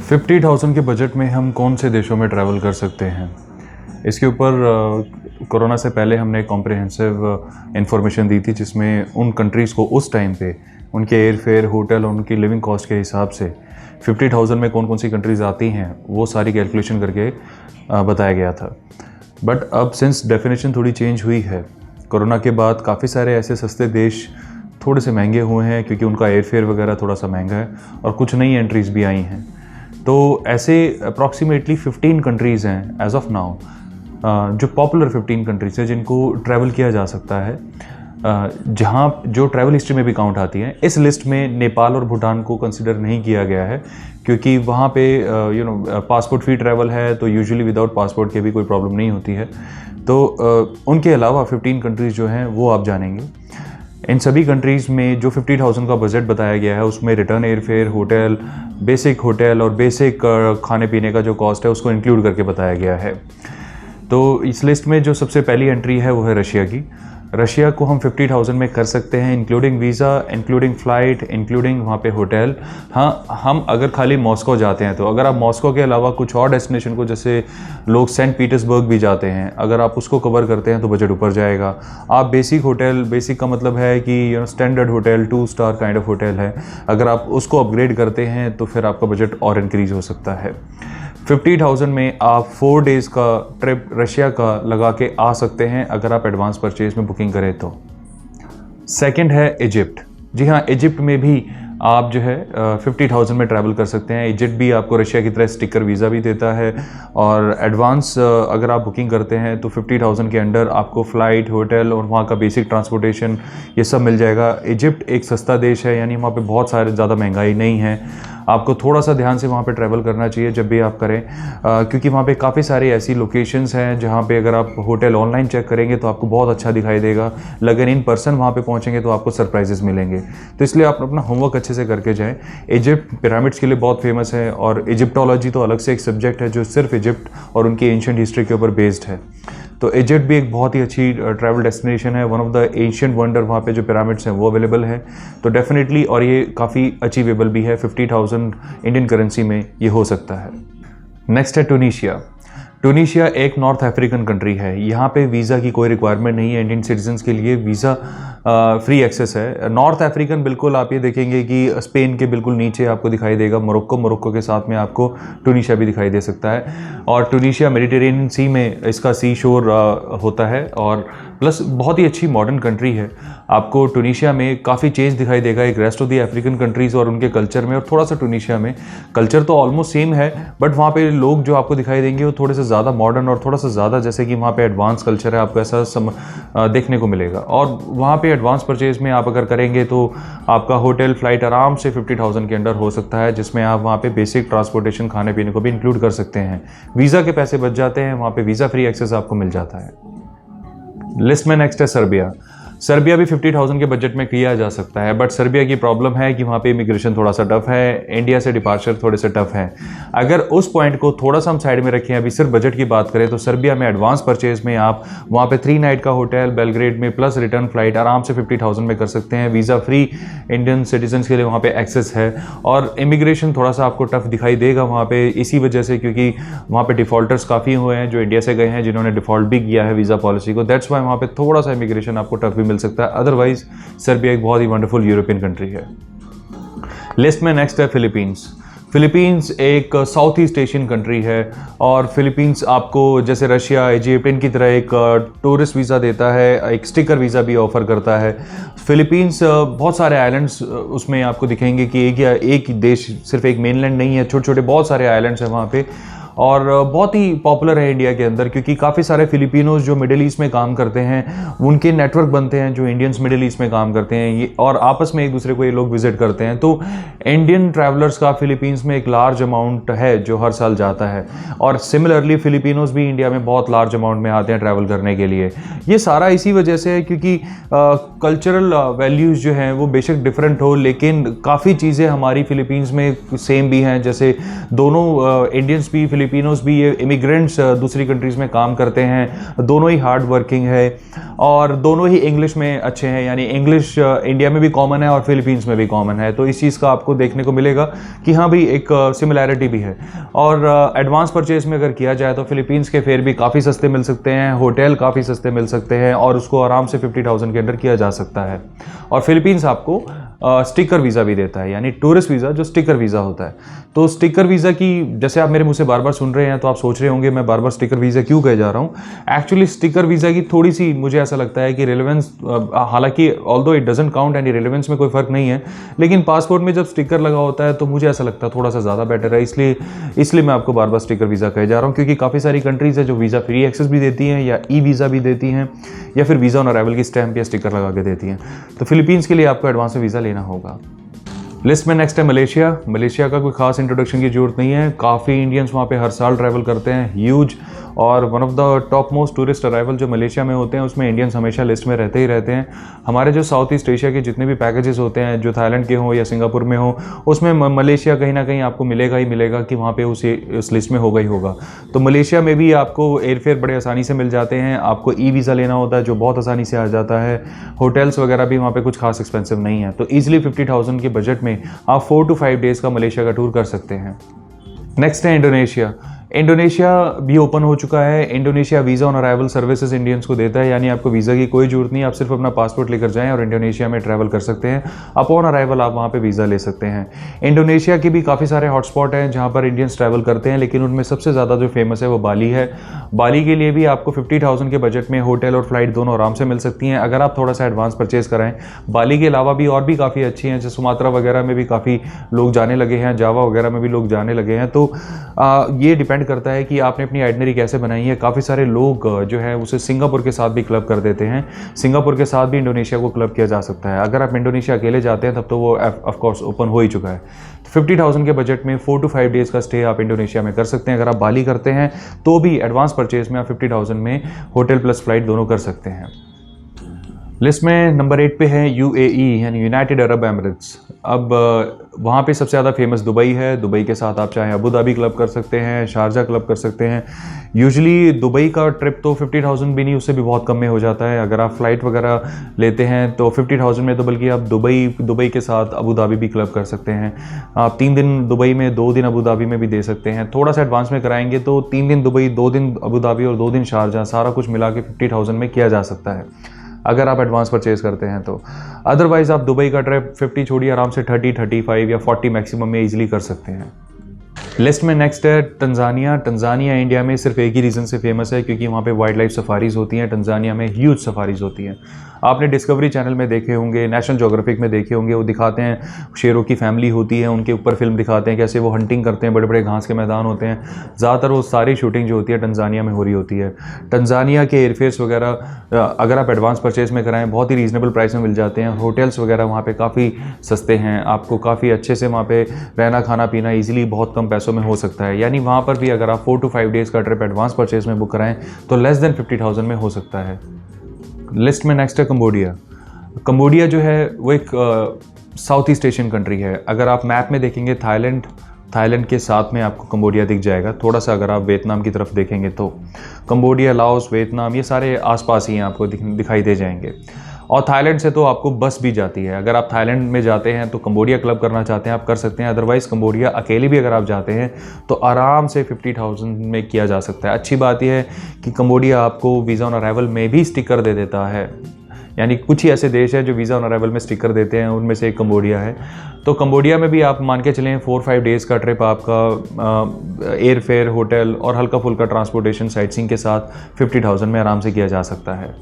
50,000 के बजट में हम कौन से देशों में ट्रैवल कर सकते हैं? इसके ऊपर कोरोना से पहले हमने कॉम्प्रिहेंसिव इंफॉर्मेशन दी थी, जिसमें उन कंट्रीज़ को उस टाइम पे उनके एयर फेयर, होटल और उनकी लिविंग कॉस्ट के हिसाब से 50,000 में कौन कौन सी कंट्रीज़ आती हैं वो सारी कैलकुलेशन करके बताया गया था। बट अब सिंस डेफिनेशन थोड़ी चेंज हुई है, कोरोना के बाद काफ़ी सारे ऐसे सस्ते देश थोड़े से महंगे हुए हैं, क्योंकि उनका एयर फेयर वगैरह थोड़ा सा महंगा है और कुछ नई एंट्रीज़ भी आई हैं। तो ऐसे अप्रॉक्सीमेटली 15 कंट्रीज़ हैं एज ऑफ नाउ, जो पॉपुलर 15 कंट्रीज़ हैं जिनको ट्रैवल किया जा सकता है, जहाँ जो ट्रैवल हिस्ट्री में भी काउंट आती हैं। इस लिस्ट में नेपाल और भूटान को कंसिडर नहीं किया गया है, क्योंकि वहाँ पे पासपोर्ट फ्री ट्रैवल है, तो यूजुअली विदाउट पासपोर्ट के भी कोई प्रॉब्लम नहीं होती है। तो उनके अलावा 15 कंट्रीज़ जो हैं वो आप जानेंगे। इन सभी कंट्रीज़ में जो 50,000 का बजट बताया गया है, उसमें रिटर्न एयर फेयर, होटल और बेसिक खाने पीने का जो कॉस्ट है उसको इंक्लूड करके बताया गया है। तो इस लिस्ट में जो सबसे पहली एंट्री है वो है रशिया की। रशिया को हम 50,000 में कर सकते हैं, including visa, including flight, including वहाँ पे होटल। हाँ, हम अगर खाली मॉस्को जाते हैं, तो अगर आप मॉस्को के अलावा कुछ और डेस्टिनेशन को, जैसे लोग सेंट पीटर्सबर्ग भी जाते हैं, अगर आप उसको कवर करते हैं तो बजट ऊपर जाएगा। आप बेसिक होटल, बेसिक का मतलब है कि standard hotel, 2 star kind of hotel है, अगर आप उसको अपग्रेड करते हैं तो फिर आपका बजट और इंक्रीज़ हो सकता है। 50,000 में आप 4 डेज़ का ट्रिप रशिया का लगा के आ सकते हैं, अगर आप एडवांस परचेज में बुकिंग करें तो। सेकंड है इजिप्ट। जी हाँ, इजिप्ट में भी आप जो है 50,000 में ट्रैवल कर सकते हैं। इजिप्ट भी आपको रशिया की तरह स्टिकर वीज़ा भी देता है, और एडवांस अगर आप बुकिंग करते हैं तो 50,000 के अंडर आपको फ़्लाइट, होटल और वहाँ का बेसिक ट्रांसपोर्टेशन ये सब मिल जाएगा। इजिप्ट एक सस्ता देश है, यानी वहाँ पे बहुत सारे ज़्यादा महंगाई नहीं है। आपको थोड़ा सा ध्यान से वहाँ पे ट्रैवल करना चाहिए जब भी आप करें, क्योंकि वहाँ पे काफ़ी सारी ऐसी लोकेशंस हैं जहाँ पे अगर आप होटल ऑनलाइन चेक करेंगे तो आपको बहुत अच्छा दिखाई देगा, लेकिन इन पर्सन वहाँ पे पहुँचेंगे तो आपको सरप्राइजेस मिलेंगे। तो इसलिए आप अपना होमवर्क अच्छे से करके जाएं। इजिप्ट पिरामिड्स के लिए बहुत फेमस है, और इजिप्टोलॉजी तो अलग से एक सब्जेक्ट है जो सिर्फ इजिप्ट और उनकी एंशिएंट हिस्ट्री के ऊपर बेस्ड है। तो इजिप्ट भी एक बहुत ही अच्छी ट्रैवल डेस्टिनेशन है। One of the ancient wonder वहाँ पे जो पिरामिड्स हैं वो अवेलेबल है, तो डेफिनेटली, और ये काफ़ी अचीवेबल भी है। 50,000 इंडियन करेंसी में ये हो सकता है। नेक्स्ट है टूनीशिया। टूनीशिया एक नॉर्थ अफ्रीकन कंट्री है। यहाँ पे वीज़ा की कोई रिक्वायरमेंट नहीं है, इंडियन सिटीजन्स के लिए वीज़ा फ्री एक्सेस है। नॉर्थ अफ्रीकन बिल्कुल आप ये देखेंगे कि स्पेन के बिल्कुल नीचे आपको दिखाई देगा मोरक्को के साथ में आपको टूनीशिया भी दिखाई दे सकता है। और टूनीशिया मेडिटेरेनियन सी में इसका सी शोर होता है, और प्लस बहुत ही अच्छी मॉडर्न कंट्री है। आपको टूनीशिया में काफ़ी चेंज दिखाई देगा एक rest of the African countries और उनके कल्चर में, और थोड़ा सा टूनीशिया में कल्चर तो ऑलमोस्ट सेम है, बट वहाँ पे लोग जो आपको दिखाई देंगे वो थोड़े से ज़्यादा मॉडर्न और थोड़ा सा ज़्यादा, जैसे कि वहाँ पे एडवांस कल्चर है, आपको ऐसा देखने को मिलेगा। और वहाँ पे एडवांस परचेज में आप अगर करेंगे तो आपका होटल, फ्लाइट आराम से 50,000 के अंडर हो सकता है, जिसमें आप वहाँ पे बेसिक ट्रांसपोर्टेशन, खाने पीने को भी इंक्लूड कर सकते हैं। वीज़ा के पैसे बच जाते हैं, वहाँ पे वीज़ा फ्री एक्सेस आपको मिल जाता है। लिस्ट में नेक्स्ट है सर्बिया। सर्बिया भी 50,000 के बजट में किया जा सकता है, बट सर्बिया की प्रॉब्लम है कि वहाँ पे इमिग्रेशन थोड़ा सा टफ है, इंडिया से डिपार्चर थोड़े से टफ है। अगर उस पॉइंट को थोड़ा सा हम साइड में रखें, अभी सिर्फ बजट की बात करें, तो सर्बिया में एडवांस परचेज में आप वहाँ पे 3 नाइट का होटल बेलग्रेड में प्लस रिटर्न फ्लाइट आराम से 50,000 में कर सकते हैं। वीज़ा फ्री इंडियन सिटीजन के लिए वहाँ पे एक्सेस है, और इमिग्रेशन थोड़ा सा आपको टफ दिखाई देगा वहाँ पे, इसी वजह से क्योंकि वहाँ पे डिफ़ॉल्टर्स काफ़ी हुए हैं जो इंडिया से गए हैं, जिन्होंने डिफ़ॉल्ट भी किया है वीज़ा पॉलिसी को। दैट्स वाई वहाँ पे थोड़ा सा इमिग्रेशन आपको टफ भी मिल सकता है। अदरवाइज सर्बिया एक बहुत ही वंडरफुल यूरोपियन कंट्री है। लिस्ट में नेक्स्ट है फिलीपींस। फिलीपींस एक साउथ ईस्ट एशियन कंट्री है, और फिलीपींस आपको जैसे रशिया, इजिप्ट इनकी तरह एक टूरिस्ट वीज़ा देता है, एक स्टिकर वीज़ा भी ऑफर करता है। फिलीपींस बहुत सारे आइलैंड्स उसमें आपको दिखेंगे कि एक ही देश, सिर्फ एक मेनलैंड नहीं है, छोटे छोटे बहुत सारे आइलैंड्स हैं वहाँ पे, और बहुत ही पॉपुलर है इंडिया के अंदर, क्योंकि काफ़ी सारे फिलिपिनोज जो मिडिल ईस्ट में काम करते हैं, उनके नेटवर्क बनते हैं जो इंडियंस मिडिल ईस्ट में काम करते हैं, ये और आपस में एक दूसरे को ये लोग विजिट करते हैं। तो इंडियन ट्रैवलर्स का फिलीपींस में एक लार्ज अमाउंट है जो हर साल जाता है, और सिमिलरली फिलिपिनोज भी इंडिया में बहुत लार्ज अमाउंट में आते हैं ट्रैवल करने के लिए। ये सारा इसी वजह से है क्योंकि कल्चरल वैल्यूज़ जो हैं वो बेशक डिफरेंट हो, लेकिन काफ़ी चीज़ें हमारी फिलीपींस में सेम भी हैं। जैसे दोनों इंडियंस भी फिलिपिनोज भी, ये इमिग्रेंट्स दूसरी कंट्रीज़ में काम करते हैं, दोनों ही हार्ड वर्किंग है और दोनों ही इंग्लिश में अच्छे हैं। यानी इंग्लिश इंडिया में भी कॉमन है और फिलीपींस में भी कॉमन है, तो इस चीज़ का आपको देखने को मिलेगा कि हाँ भी एक सिमिलैरिटी भी है। और एडवांस परचेज में अगर किया जाए तो फिलीपींस के फेयर भी काफ़ी सस्ते मिल सकते हैं, होटल काफ़ी सस्ते मिल सकते हैं और उसको आराम से 50,000 के अंडर किया जा सकता है। और फिलीपींस आपको स्टिकर वीज़ा भी देता है, यानी टूरिस्ट वीज़ा जो स्टिकर वीज़ा होता है। तो स्टिकर वीज़ा की, जैसे आप मेरे मुंह से बार बार सुन रहे हैं तो आप सोच रहे होंगे मैं बार बार स्टिकर वीज़ा क्यों कहे जा रहा हूँ। एक्चुअली स्टिकर वीज़ा की थोड़ी सी मुझे ऐसा लगता है कि रेलेवेंस, हालांकि although it doesn't count and relevance में कोई फ़र्क नहीं है, लेकिन पासपोर्ट में जब स्टिकर लगा होता है तो मुझे ऐसा लगता है थोड़ा सा ज़्यादा बेटर है। इसलिए मैं आपको बार बार स्टिकर वीज़ा कहे जा रहा हूँ, क्योंकि काफ़ी सारी कंट्रीज़ है जो वीज़ा फ्री एक्सेस भी देती हैं या ई वीज़ा भी देती हैं या फिर वीज़ा ऑन अराइवल की स्टैम्प या स्टिकर लगा के देती हैं। तो फिलीपींस के लिए आपको एडवांस में वीज़ा लेना होगा। लिस्ट में नेक्स्ट है मलेशिया। मलेशिया का कोई खास इंट्रोडक्शन की जरूरत नहीं है, काफ़ी इंडियंस वहाँ पे हर साल ट्रैवल करते हैं, ह्यूज, और one of the top most tourist arrival जो मलेशिया में होते हैं उसमें इंडियंस हमेशा लिस्ट में रहते ही रहते हैं। हमारे जो साउथ ईस्ट एशिया के जितने भी पैकेजेस होते हैं, जो थाईलैंड के हों या सिंगापुर में हो, उसमें मलेशिया कहीं ना कहीं आपको मिलेगा ही मिलेगा कि वहाँ पे उस लिस्ट में होगा ही होगा। तो मलेशिया में भी आपको एयरफेयर बड़े आसानी से मिल जाते हैं, आपको ई वीज़ा लेना होता है जो बहुत आसानी से आ जाता है, होटल्स वगैरह भी वहाँ पे कुछ खास एक्सपेंसिव नहीं है। तो ईजिली 50,000 के बजट में आप 4 to 5 डेज़ का मलेशिया का टूर कर सकते हैं। नेक्स्ट है इंडोनेशिया। इंडोनेशिया भी ओपन हो चुका है। Indonesia visa on arrival services Indians को देता है, यानी आपको वीज़ा की कोई जरूरत नहीं, आप सिर्फ अपना पासपोर्ट लेकर जाएं और इंडोनेशिया में ट्रैवल कर सकते हैं। अपॉन अराइवल आप वहाँ पे वीज़ा ले सकते हैं। इंडोनेशिया के भी काफ़ी सारे हॉटस्पॉट हैं जहाँ पर इंडियंस ट्रैवल करते हैं, लेकिन उनमें सबसे ज़्यादा जो फेमस है वो बाली है। बाली के लिए भी आपको 50,000 के बजट में होटल और फ्लाइट दोनों आराम से मिल सकती हैं अगर आप थोड़ा सा एडवांस परचेज़ कराएं। बाली के अलावा भी और भी काफ़ी अच्छी हैं, जैसे सुमात्रा वगैरह में भी काफ़ी लोग जाने लगे हैं, जावा वगैरह में भी लोग जाने लगे हैं। तो ये डिपेंड करता है कि आपने अपनी आइडनरी कैसे बनाई है। काफ़ी सारे लोग जो है उसे सिंगापुर के साथ भी क्लब कर देते हैं, सिंगापुर के साथ भी इंडोनेशिया को क्लब किया जा सकता है। अगर आप इंडोनेशिया अकेले जाते हैं तब तो वो ऑफ कोर्स ओपन हो ही चुका है। तो 50,000 के बजट में 4 to 5 डेज़ का स्टे आप इंडोनेशिया में कर सकते हैं। अगर आप बाली करते हैं तो भी एडवांस परचेज में आप 50,000 में होटल प्लस फ्लाइट दोनों कर सकते हैं। लिस्ट में नंबर 8 पे है UAE यानी यूनाइटेड अरब एमिरेट्स। अब वहाँ पे सबसे ज़्यादा फेमस दुबई है। दुबई के साथ आप चाहे अबू धाबी क्लब कर सकते हैं, शारजा क्लब कर सकते हैं। यूजुअली दुबई का ट्रिप तो 50,000 भी नहीं, उससे भी बहुत कम में हो जाता है। अगर आप फ्लाइट वगैरह लेते हैं तो 50,000 में तो बल्कि आप दुबई के साथ अबू धाबी भी क्लब कर सकते हैं। आप 3 दिन दुबई में 2 दिन अबू धाबी में भी दे सकते हैं। थोड़ा सा एडवांस में कराएंगे तो 3 दिन दुबई, 2 दिन अबू धाबी और 2 दिन शारजा, सारा कुछ मिला के 50,000 में किया जा सकता है अगर आप एडवांस परचेज करते हैं तो। अदरवाइज आप दुबई का ट्रिप 50 छोड़िए, आराम से 30, 35 या 40 मैक्सिमम में इजीली कर सकते हैं। लिस्ट में नेक्स्ट है तंजानिया। तंजानिया इंडिया में सिर्फ एक ही रीज़न से फेमस है, क्योंकि वहाँ पे वाइल्ड लाइफ सफारीज़ होती हैं। तंजानिया में ह्यूज सफारीज़ होती हैं। आपने डिस्कवरी चैनल में देखे होंगे, नेशनल ज्योग्राफिक में देखे होंगे, वो दिखाते हैं शेरों की फैमिली होती है, उनके ऊपर फिल्म दिखाते हैं कैसे वो हंटिंग करते हैं, बड़े बड़े घास के मैदान होते हैं। ज़्यादातर वो सारी शूटिंग जो होती है तंजानिया में हो रही होती है। तंजानिया के एयरफेयर्स वगैरह अगर आप एडवांस परचेज में कराएं बहुत ही रीज़नेबल प्राइस में मिल जाते हैं। होटल्स वगैरह वहाँ पे काफ़ी सस्ते हैं, आपको काफ़ी अच्छे से वहाँ पे रहना खाना पीना ईजिली बहुत कम पैसों में हो सकता है। यानी वहाँ पर भी अगर आप 4 to 5 डेज़ का ट्रिप एडवांस परचेज में बुक कराएं तो लेस देन 50,000 में हो सकता है। लिस्ट में नेक्स्ट है कंबोडिया। कंबोडिया जो है वो एक साउथ ईस्ट एशियन कंट्री है। अगर आप मैप में देखेंगे थाईलैंड के साथ में आपको कंबोडिया दिख जाएगा। थोड़ा सा अगर आप वियतनाम की तरफ देखेंगे तो कंबोडिया, लाओस, वियतनाम ये सारे आसपास ही हैं, आपको दिखाई दे जाएंगे। और थाईलैंड से तो आपको बस भी जाती है। अगर आप थाईलैंड में जाते हैं तो कंबोडिया क्लब करना चाहते हैं आप कर सकते हैं। अदरवाइज़ कंबोडिया अकेले भी अगर आप जाते हैं तो आराम से 50,000 में किया जा सकता है। अच्छी बात यह है कि कंबोडिया आपको वीज़ा ऑन अराइवल में भी स्टिकर दे देता है, यानी कुछ ही ऐसे देश हैं जो वीज़ा ऑन अराइवल में स्टिकर देते हैं, उनमें से एक कंबोडिया है। तो कंबोडिया में भी आप मान के चलें 4-5 डेज़ का ट्रिप आपका एयर फेयर, होटल और हल्का फुल्का ट्रांसपोर्टेशन साइट सीइंग के साथ 50,000 में आराम से किया जा सकता है।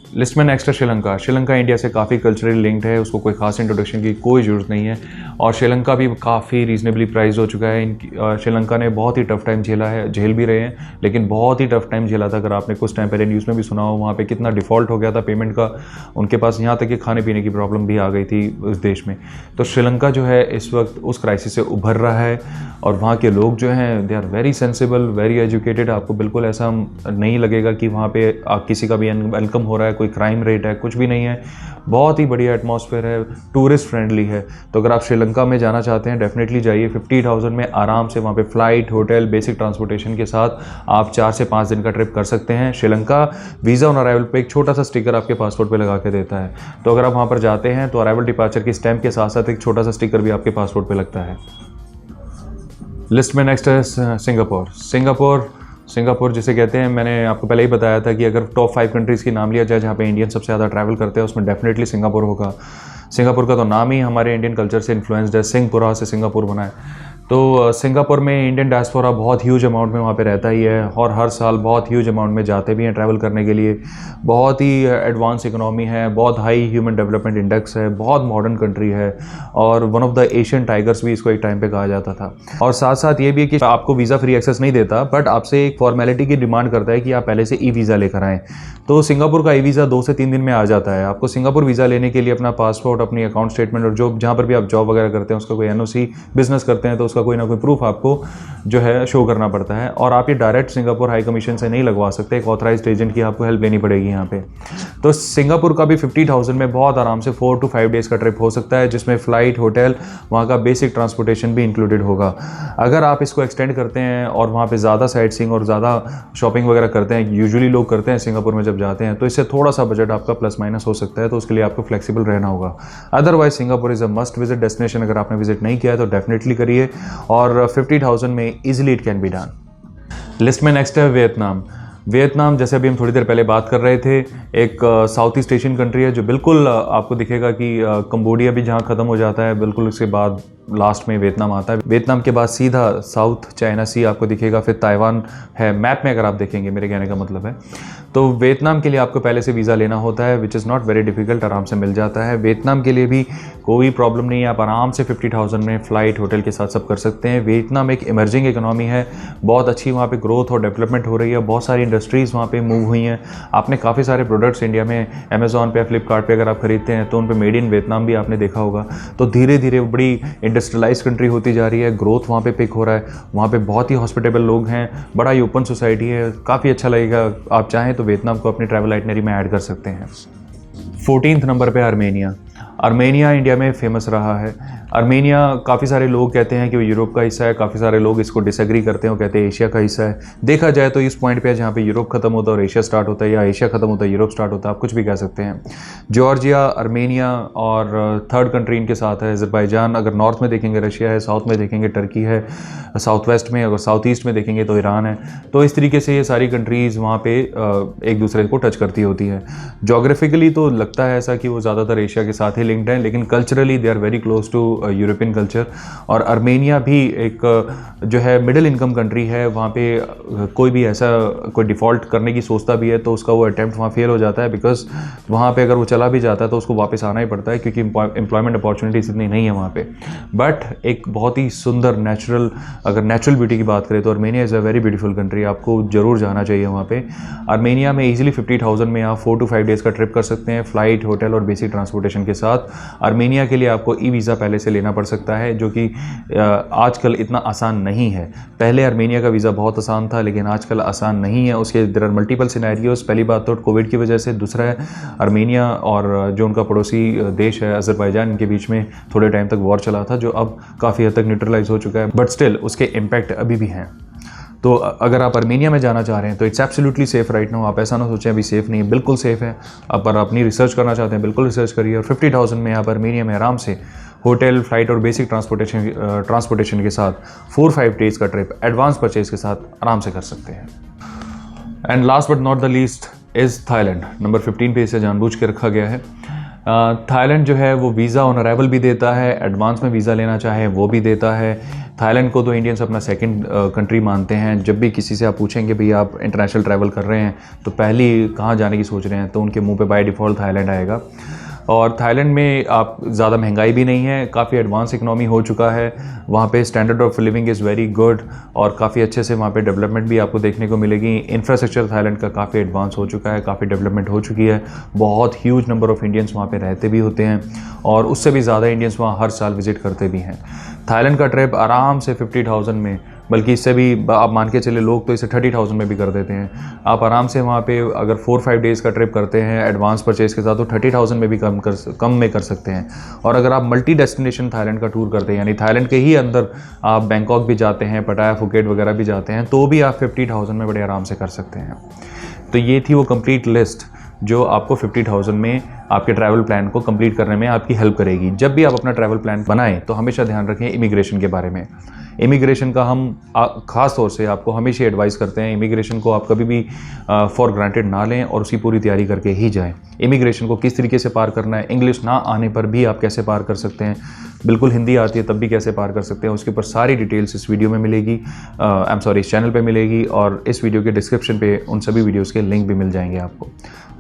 लिस्ट में नेक्स्ट है श्रीलंका। श्रीलंका इंडिया से काफ़ी कल्चरली लिंक्ड है, उसको कोई खास इंट्रोडक्शन की कोई ज़रूरत नहीं है और श्रीलंका भी काफ़ी रीजनेबली प्राइस हो चुका है। श्रीलंका ने बहुत ही टफ टाइम झेला है, झेल भी रहे हैं, लेकिन बहुत ही टफ टाइम झेला था। अगर आपने कुछ टाइम पहले न्यूज़ में भी सुना हो वहाँ पे कितना डिफ़ॉल्ट हो गया था पेमेंट का, उनके पास यहाँ तक कि खाने पीने की प्रॉब्लम भी आ गई थी उस देश में। तो श्रीलंका जो है इस वक्त उस क्राइसिस से उभर रहा है और वहाँ के लोग जो हैं they are very sensible, very educated. आपको बिल्कुल ऐसा नहीं लगेगा कि वहाँ पे किसी का भी वेलकम हो रहा है, कोई क्राइम रेट है, कुछ भी नहीं है। बहुत ही बढ़िया एटमॉस्फेयर है, टूरिस्ट फ्रेंडली है। तो अगर आप श्रीलंका में जाना चाहते हैं डेफिनेटली जाइए। 50,000 में आराम से वहाँ पे फ़्लाइट, होटल, बेसिक ट्रांसपोर्टेशन के साथ आप 4 से 5 दिन का ट्रिप कर सकते हैं। श्रीलंका वीज़ा ऑन अराइवल पे एक छोटा सा स्टिकर आपके पासपोर्ट पे लगा के देता है। तो अगर आप वहाँ पर जाते हैं तो अराइवल डिपार्चर की स्टैंप के साथ साथ एक छोटा सा स्टिकर भी आपके पासपोर्ट पे लगता है। लिस्ट में नेक्स्ट है सिंगापुर जिसे कहते हैं, मैंने आपको पहले ही बताया था कि अगर टॉप 5 कंट्रीज़ की नाम लिया जाए जहाँ पे इंडियन सबसे ज़्यादा ट्रैवल करते हैं उसमें डेफिनेटली सिंगापुर होगा। सिंगापुर का तो नाम ही हमारे इंडियन कल्चर से इन्फ्लुएंस्ड है, सिंहपुरा से सिंगापुर बना है। तो सिंगापुर में इंडियन डायस्पोरा बहुत ह्यूज अमाउंट में वहाँ पे रहता ही है और हर साल बहुत ह्यूज अमाउंट में जाते भी हैं ट्रैवल करने के लिए। बहुत ही एडवांस इकोनॉमी है, बहुत हाई ह्यूमन डेवलपमेंट इंडेक्स है, बहुत मॉडर्न कंट्री है और one of the Asian tigers भी इसको एक टाइम पे कहा जाता था। और साथ साथ ये भी है कि आपको वीज़ा फ्री एक्सेस नहीं देता, बट आपसे एक फॉर्मेलिटी की डिमांड करता है कि आप पहले से ई वीज़ा लेकर आएँ। तो सिंगापुर का ई वीज़ा 2 से 3 दिन में आ जाता है। आपको सिंगापुर वीज़ा लेने के लिए अपना पासपोर्ट, अपनी अकाउंट स्टेटमेंट और जो जहाँ पर भी आप जॉब वगैरह करते हैं उसका कोई NOC, बिजनेस करते हैं तो उसका कोई ना कोई प्रूफ आपको जो है शो करना पड़ता है। और आप ये डायरेक्ट सिंगापुर हाई कमीशन से नहीं लगवा सकते, एक ऑथराइज्ड एजेंट की आपको हेल्प लेनी पड़ेगी यहाँ पे। तो सिंगापुर का भी 50,000 में बहुत आराम से 4 to 5 डेज़ का ट्रिप हो सकता है, जिसमें फ़्लाइट, होटल, वहाँ का बेसिक ट्रांसपोर्टेशन भी इंक्लूडेड होगा। अगर आप इसको एक्सटेंड करते हैं और वहाँ पे ज़्यादा साइट सीइंग और ज़्यादा शॉपिंग वगैरह करते हैं, यूजुअली लोग करते हैं सिंगापुर में जब जाते हैं, तो इससे थोड़ा सा बजट आपका प्लस माइनस हो सकता है। तो उसके लिए आपको फ्लेक्सिबल रहना होगा। Otherwise Singapore is a must visit destination. अगर आपने विजिट नहीं किया है तो डेफिनेटली करिए और 50,000 में easily it can be done. List में नेक्स्ट है वियतनाम। जैसे अभी हम थोड़ी देर पहले बात कर रहे थे, एक साउथ ईस्ट एशियन कंट्री है जो बिल्कुल आपको दिखेगा कि कंबोडिया भी जहाँ ख़त्म हो जाता है बिल्कुल उसके बाद लास्ट में वियतनाम आता है। वियतनाम के बाद सीधा साउथ चाइना सी आपको दिखेगा, फिर ताइवान है मैप में अगर आप देखेंगे, मेरे कहने का मतलब है। तो वियतनाम के लिए आपको पहले से वीज़ा लेना होता है, which is not very difficult, आराम से मिल जाता है। वियतनाम के लिए भी कोई प्रॉब्लम नहीं है, आप आराम से 50,000 में फ़्लाइट, होटल के साथ सब कर सकते हैं। वियतनाम एक इमर्जिंग इकोनॉमी है, बहुत अच्छी वहाँ पे ग्रोथ और डेवलपमेंट हो रही है, बहुत सारी इंडस्ट्रीज़ वहाँ पे मूव हुई हैं। आपने काफ़ी सारे प्रोडक्ट्स इंडिया में अमेज़ॉन पे, फ्लिपकार्ट पे अगर आप खरीदते हैं तो उन पे मेड इन वियतनाम भी आपने देखा होगा। तो धीरे धीरे बड़ी इंडस्ट्रियलाइज कंट्री होती जा रही है, ग्रोथ वहाँ पे पिक हो रहा है। वहाँ पे बहुत ही हॉस्पिटेबल लोग हैं, बड़ा ही ओपन सोसाइटी है, काफ़ी अच्छा लगेगा। आप चाहें तो वियतनाम को अपनी ट्रैवल आइटनरी में ऐड कर सकते हैं। 14th नंबर पे आर्मेनिया इंडिया में फेमस रहा है। आर्मेनिया काफ़ी सारे लोग कहते हैं कि वो यूरोप का हिस्सा है, काफ़ी सारे लोग इसको डिसएग्री करते हैं, वो कहते हैं एशिया का हिस्सा है। देखा जाए तो इस पॉइंट पे है जहाँ पे यूरोप खत्म होता है और एशिया स्टार्ट होता है, या एशिया खत्म होता है यूरोप स्टार्ट होता है, आप कुछ भी कह सकते हैं। जॉर्जिया, आर्मेनिया और थर्ड कंट्री इनके साथ है अज़रबैजान। अगर नॉर्थ में देखेंगे रशिया है, साउथ में देखेंगे टर्की है, साउथ वेस्ट में अगर साउथ ईस्ट में देखेंगे तो ईरान है। तो इस तरीके से ये सारी कंट्रीज़ वहाँ पे एक दूसरे को टच करती होती है। जोग्राफिकली तो लगता है ऐसा कि वो ज़्यादातर एशिया के साथ ही लिंक्ड हैं, लेकिन culturally they are very close to European culture. और आर्मेनिया भी एक जो है मिडिल इनकम कंट्री है। वहाँ पे कोई भी ऐसा कोई डिफ़ॉल्ट करने की सोचता भी है तो उसका वो अटैम्प्ट वहाँ फेल हो जाता है, बिकॉज वहाँ पे अगर वो चला भी जाता है तो उसको वापस आना ही पड़ता है, क्योंकि एम्प्लॉयमेंट अपॉर्चुनिटीज़ इतनी नहीं है वहाँ पे। बट एक बहुत ही सुंदर अगर नेचुरल ब्यूटी की बात करें तो Armenia is a very beautiful country, आपको ज़रूर जाना चाहिए वहाँ पे। आर्मेनिया में ईजिली 50,000 में आप 4 to 5 डेज़ का ट्रिप कर सकते हैं, फ़्लाइट, होटल और बेसिक ट्रांसपोर्टेशन के साथ। आर्मेनिया के लिए आपको ई वीज़ा पहले से लेना पड़ सकता है, जो कि आजकल इतना आसान नहीं है। पहले आर्मेनिया का वीज़ा बहुत आसान था, लेकिन आजकल आसान नहीं है। उसके देयर आर मल्टीपल सिनेरियोज। पहली बात तो कोविड की वजह से, दूसरा है आर्मेनिया और जो उनका पड़ोसी देश है अज़रबैजान, इनके बीच में थोड़े टाइम तक वॉर चला था, जो अब काफ़ी हद तक न्यूट्रलाइज हो चुका है, बट स्टिल उसके इम्पैक्ट अभी भी हैं। तो अगर आप आर्मेनिया में जाना चाह रहे हैं तो it's absolutely safe right now. आप ऐसा ना सोचें अभी सेफ़ नहीं है, बिल्कुल सेफ़ है। आप अपनी रिसर्च करना चाहते हैं बिल्कुल रिसर्च करिए, और 50,000 में आप आर्मेनिया में आराम से होटल, फ्लाइट और बेसिक ट्रांसपोर्टेशन के साथ 4-5 डेज़ का ट्रिप एडवांस परचेज के साथ आराम से कर सकते हैं। And last but not the least is Thailand. Number 15 पे इसे जानबूझ के रखा गया है। थाईलैंड जो है वो वीज़ा ऑन अराइवल भी देता है, एडवांस में वीज़ा लेना चाहे वो भी देता है। थाईलैंड को तो इंडियंस अपना सेकंड कंट्री मानते हैं। जब भी किसी से आप पूछेंगे भाई आप इंटरनेशनल ट्रैवल कर रहे हैं तो पहली कहाँ जाने की सोच रहे हैं, तो उनके मुंह पे बाय डिफ़ॉल्ट थाईलैंड आएगा। और थाईलैंड में आप ज़्यादा महंगाई भी नहीं है, काफ़ी एडवांस इकनॉमी हो चुका है। वहाँ पे standard of living is very good और काफ़ी अच्छे से वहाँ पे डेवलपमेंट भी आपको देखने को मिलेगी। इंफ्रास्ट्रक्चर थाईलैंड का काफ़ी एडवांस हो चुका है, काफ़ी डेवलपमेंट हो चुकी है। बहुत ह्यूज नंबर ऑफ़ इंडियंस वहाँ पे रहते भी होते हैं और उससे भी ज़्यादा इंडियंस वहाँ हर साल विज़िट करते भी हैं। थाईलैंड का ट्रिप आराम से 50,000 में बल्कि इससे भी आप मान के चले, लोग तो इसे 30,000 में भी कर देते हैं। आप आराम से वहाँ पे अगर 4-5 डेज़ का ट्रिप करते हैं एडवांस परचेज़ के साथ तो 30,000 में भी कम में कर सकते हैं। और अगर आप मल्टी डेस्टिनेशन थाईलैंड का टूर करते हैं, यानी थाईलैंड के ही अंदर आप बैंकॉक भी जाते हैं, पटाया, फुकेट वगैरह भी जाते हैं, तो भी आप 50,000 में बड़े आराम से कर सकते हैं। तो ये थी वो कंप्लीट लिस्ट जो आपको 50,000 में आपके ट्रैवल प्लान को कंप्लीट करने में आपकी हेल्प करेगी। जब भी आप अपना ट्रैवल प्लान बनाएं तो हमेशा ध्यान रखें इमिग्रेशन के बारे में। इमिग्रेशन का हम ख़ास तौर से आपको हमेशा एडवाइस करते हैं, इमिग्रेशन को आप कभी भी फॉर ग्रांटेड ना लें और उसकी पूरी तैयारी करके ही जाएं। इमिग्रेशन को किस तरीके से पार करना है, इंग्लिश ना आने पर भी आप कैसे पार कर सकते हैं, बिल्कुल हिंदी आती है तब भी कैसे पार कर सकते हैं, उसके ऊपर सारी डिटेल्स इस वीडियो में मिलेगी, इस चैनल पे मिलेगी, और इस वीडियो के डिस्क्रिप्शन पे उन सभी वीडियोज़ के लिंक भी मिल जाएंगे आपको।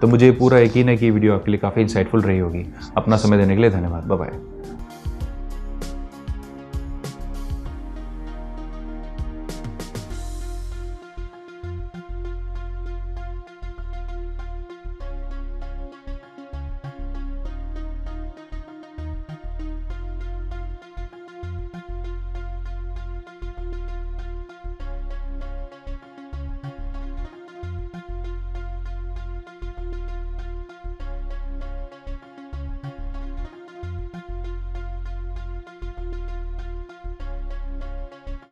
तो मुझे पूरा यकीन है कि वीडियो आपके लिए काफ़ी इंसाइटफुल रही होगी। अपना समय देने के लिए धन्यवाद। Bye bye.